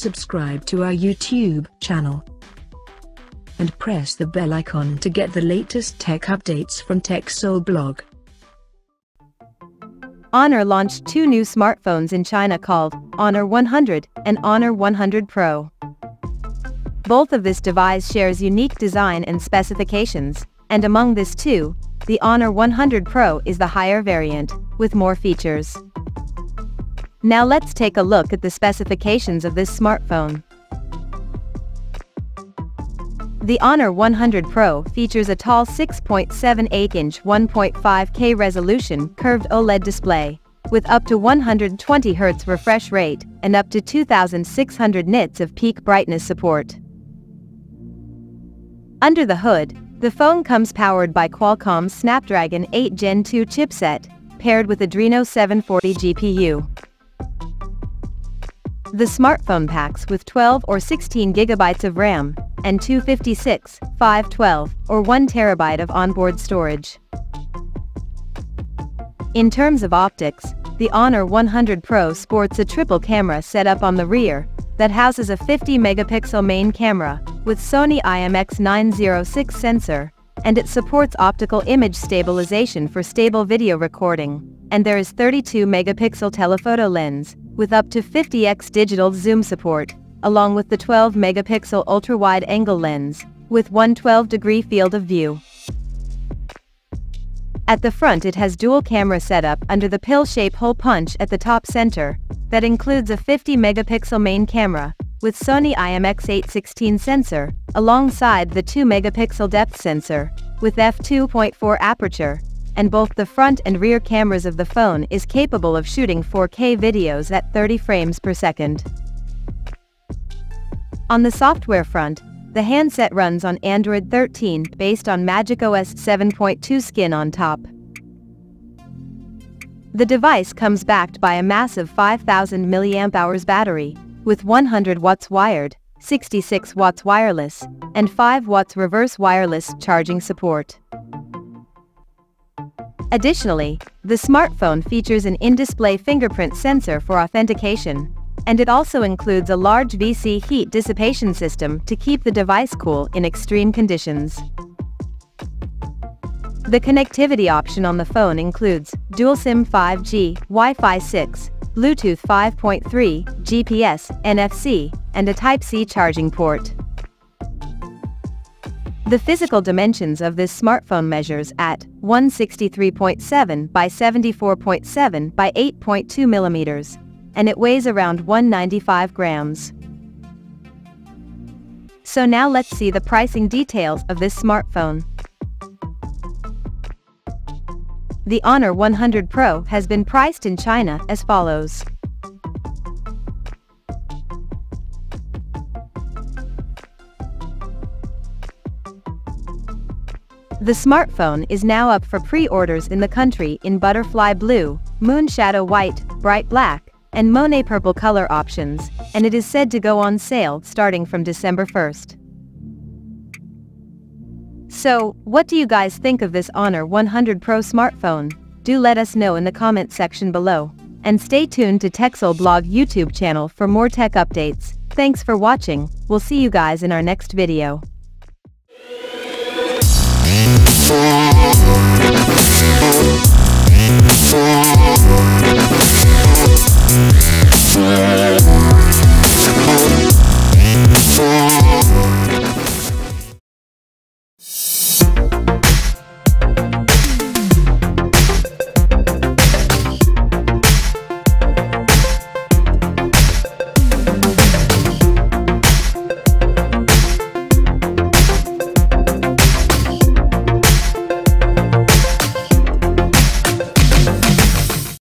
subscribe to our YouTube channel, and press the bell icon to get the latest tech updates from TechSole Blog. Honor launched two new smartphones in China called Honor 100 and Honor 100 Pro. Both of this device shares unique design and specifications, and among this two, the Honor 100 Pro is the higher variant, with more features. Now let's take a look at the specifications of this smartphone. The Honor 100 Pro features a tall 6.78-inch 1.5K resolution curved OLED display, with up to 120 Hz refresh rate and up to 2600 nits of peak brightness support. Under the hood, the phone comes powered by Qualcomm's Snapdragon 8 Gen 2 chipset, paired with Adreno 740 GPU. The smartphone packs with 12 or 16 GB of RAM, and 256, 512, or 1 TB of onboard storage. In terms of optics, the Honor 100 Pro sports a triple camera setup on the rear, that houses a 50-megapixel main camera, with Sony IMX906 sensor, and it supports optical image stabilization for stable video recording, and there is 32-megapixel telephoto lens, with up to 50x digital zoom support, along with the 12-megapixel ultra-wide-angle lens, with 112-degree field of view. At the front it has dual camera setup under the pill-shape hole punch at the top center, that includes a 50-megapixel main camera, with Sony IMX816 sensor, alongside the 2-megapixel depth sensor, with f2.4 aperture, and both the front and rear cameras of the phone is capable of shooting 4K videos at 30 frames per second. On the software front, the handset runs on Android 13 based on macOS 7.2 skin on top. The device comes backed by a massive 5000 mAh battery, with 100 watts wired, 66 watts wireless, and 5 watts reverse wireless charging support. Additionally, the smartphone features an in-display fingerprint sensor for authentication, and it also includes a large VC heat dissipation system to keep the device cool in extreme conditions. The connectivity option on the phone includes dual SIM 5G, Wi-Fi 6, Bluetooth 5.3, GPS, NFC, and a Type-C charging port. The physical dimensions of this smartphone measures at 163.7 by 74.7 by 8.2 millimeters, and it weighs around 195 grams. So now let's see the pricing details of this smartphone. The Honor 100 Pro has been priced in China as follows. The smartphone is now up for pre-orders in the country in butterfly blue, moon shadow white, bright black, and Monet purple color options, and it is said to go on sale starting from December 1st. So, what do you guys think of this Honor 100 Pro smartphone? Do let us know in the comment section below. And stay tuned to TechSole Blog YouTube channel for more tech updates. Thanks for watching, we'll see you guys in our next video. Yeah.